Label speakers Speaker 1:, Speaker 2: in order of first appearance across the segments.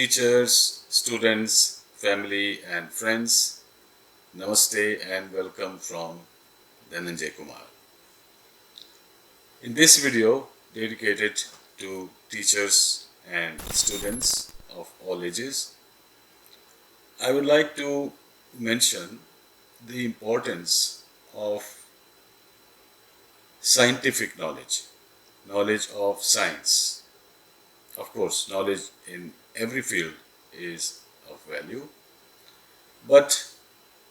Speaker 1: Teachers, students, family and friends, Namaste and welcome from Dhananjaya Kumar. In this video dedicated to teachers and students of all ages, I would like to mention the importance of scientific knowledge, knowledge of science. Of course, knowledge in every field is of value, but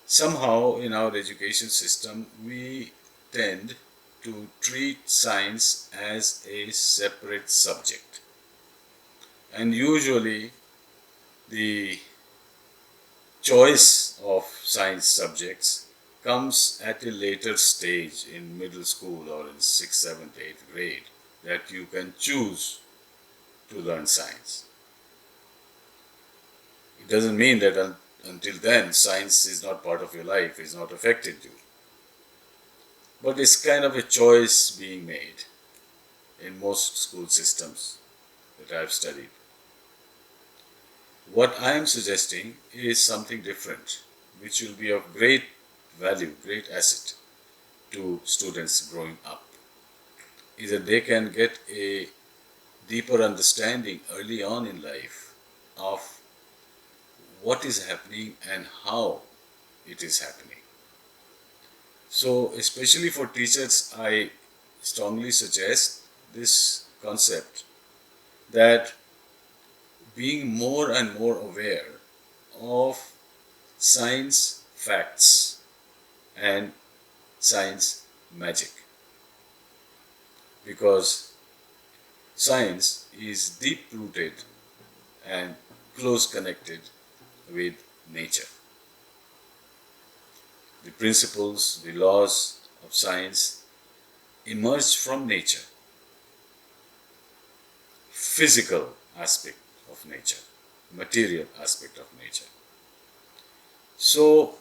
Speaker 1: somehow in our education system we tend to treat science as a separate subject, and usually the choice of science subjects comes at a later stage in middle school or in 6th, 7th, 8th grade, that you can choose to learn science. It doesn't mean that until then science is not part of your life, is not affected you. But it's kind of a choice being made in most school systems that I've studied. What I am suggesting is something different, which will be of great value, great asset to students growing up, is that they can get a deeper understanding early on in life of what is happening and how it is happening. So, especially for teachers, I strongly suggest this concept that being more and more aware of science facts and science magic, because science is deep rooted and close connected with nature. The principles, the laws of science emerge from nature, physical aspect of nature, material aspect of nature. So,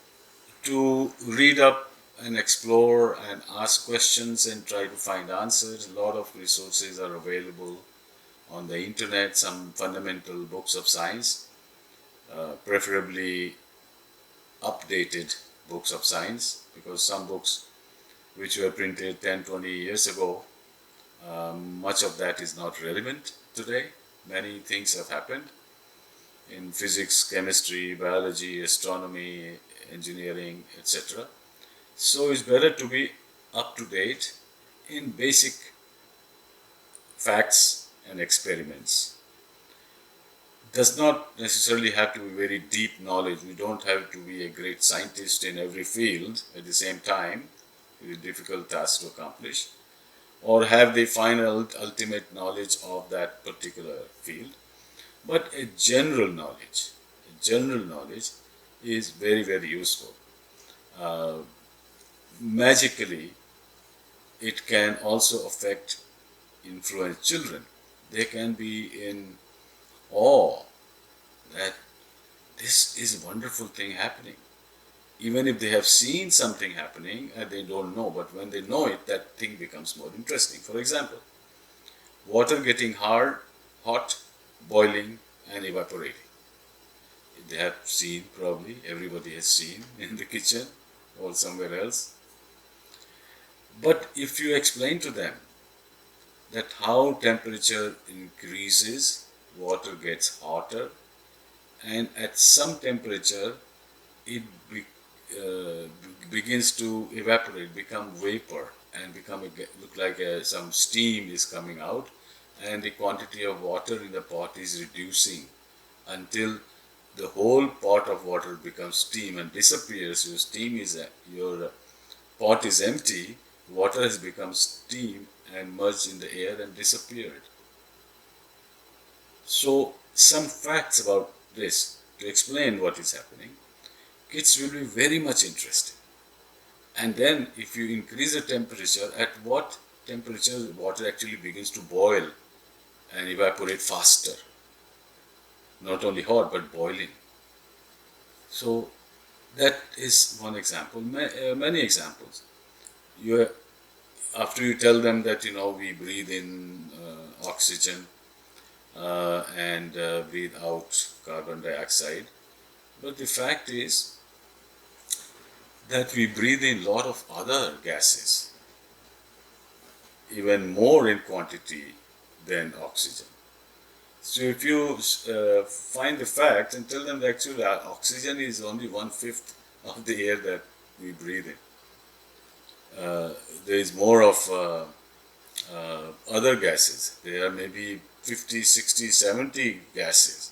Speaker 1: to read up and explore and ask questions and try to find answers, a lot of resources are available on the internet, some fundamental books of science, preferably updated books of science, because some books which were printed 10-20 years ago, much of that is not relevant today. Many things have happened in physics, chemistry, biology, astronomy, engineering, etc. So it's better to be up to date in basic facts and experiments. Does not necessarily have to be very deep knowledge. We don't have to be a great scientist in every field at the same time. It is a difficult task to accomplish, or have the final ultimate knowledge of that particular field. But a general knowledge is very, very useful. Magically, it can also affect, influence children. They can be in awe that this is a wonderful thing happening. Even if they have seen something happening and they don't know, but when they know it, that thing becomes more interesting. For example, water getting hot, boiling and evaporating. They have seen, probably everybody has seen in the kitchen or somewhere else. But if you explain to them that how temperature increases, water gets hotter, and at some temperature it begins to evaporate, become vapor, and look like some steam is coming out, and the quantity of water in the pot is reducing until the whole pot of water becomes steam and disappears. Your pot is empty, water has become steam and merged in the air and disappeared. So, some facts about this to explain what is happening. Kids will be very much interested. And then if you increase the temperature, at what temperature water actually begins to boil and evaporate faster. Not only hot but boiling. So that is one example. Many examples. After you tell them that we breathe in oxygen, and breathe out carbon dioxide. But the fact is that we breathe in a lot of other gases, even more in quantity than oxygen. So if you find the fact and tell them that actually oxygen is only 1/5 of the air that we breathe in. There is more of other gases. There are maybe 50, 60, 70 gases.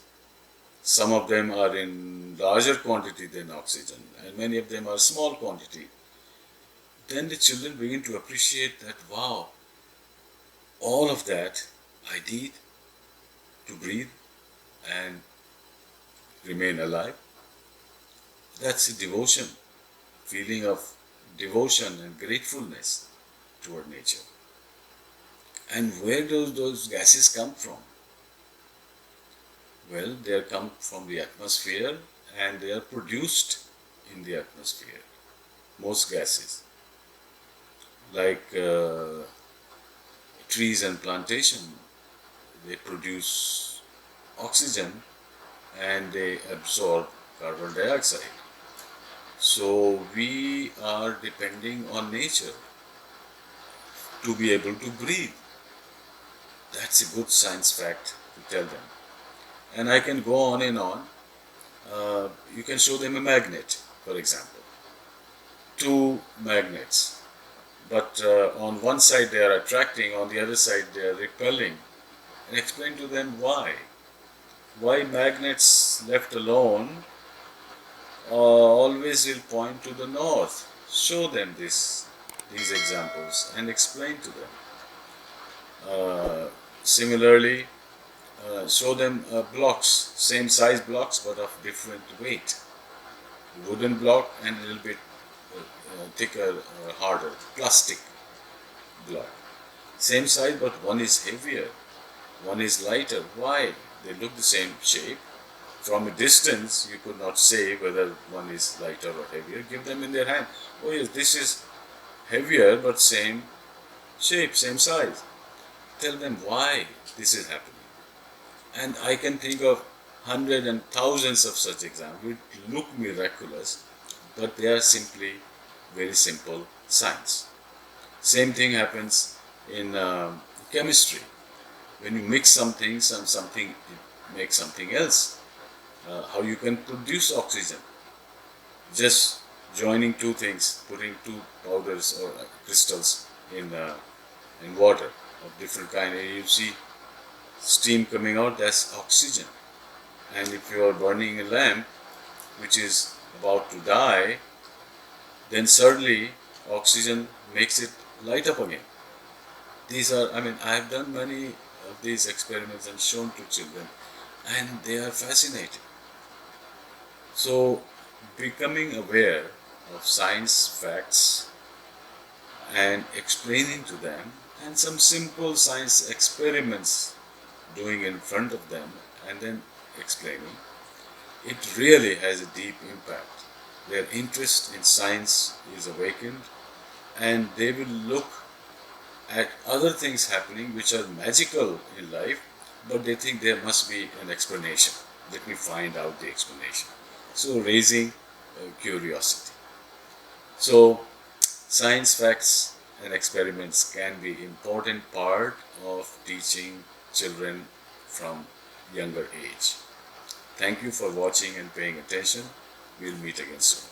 Speaker 1: Some of them are in larger quantity than oxygen, and many of them are small quantity. Then the children begin to appreciate that, wow, all of that I need to breathe and remain alive. That's a devotion, feeling of devotion and gratefulness toward nature. And where do those gases come from? Well, they come from the atmosphere and they are produced in the atmosphere. Most gases, like trees and plantation, they produce oxygen and they absorb carbon dioxide. So we are depending on nature to be able to breathe. That's a good science fact to tell them. And I can go on and on. You can show them a magnet, for example. Two magnets. But on one side they are attracting, on the other side they are repelling. And explain to them why. Why magnets left alone always will point to the north. Show them these examples and explain to them. Similarly, show them blocks, same size blocks but of different weight. Wooden block and a little bit thicker, harder, plastic block. Same size but one is heavier, one is lighter. Why? They look the same shape. From a distance, you could not say whether one is lighter or heavier. Give them in their hand. Oh yes, this is heavier but same shape, same size. Tell them why this is happening. And I can think of hundreds and thousands of such examples. It look miraculous, but they are simply very simple science. Same thing happens in chemistry. When you mix something, something it makes something else. How you can produce oxygen? Just joining two things, putting two powders or crystals in water of different kind, and you see steam coming out. That's oxygen. And if you are burning a lamp which is about to die, then suddenly oxygen makes it light up again. These are, I have done many of these experiments and shown to children, and they are fascinated. So, becoming aware of science facts and explaining to them, and some simple science experiments doing in front of them and then explaining, it really has a deep impact. Their interest in science is awakened and they will look at other things happening which are magical in life, but they think there must be an explanation. Let me find out the explanation. So raising curiosity. So science facts and experiments can be important part of teaching children from younger age. Thank you for watching and paying attention. We'll meet again soon.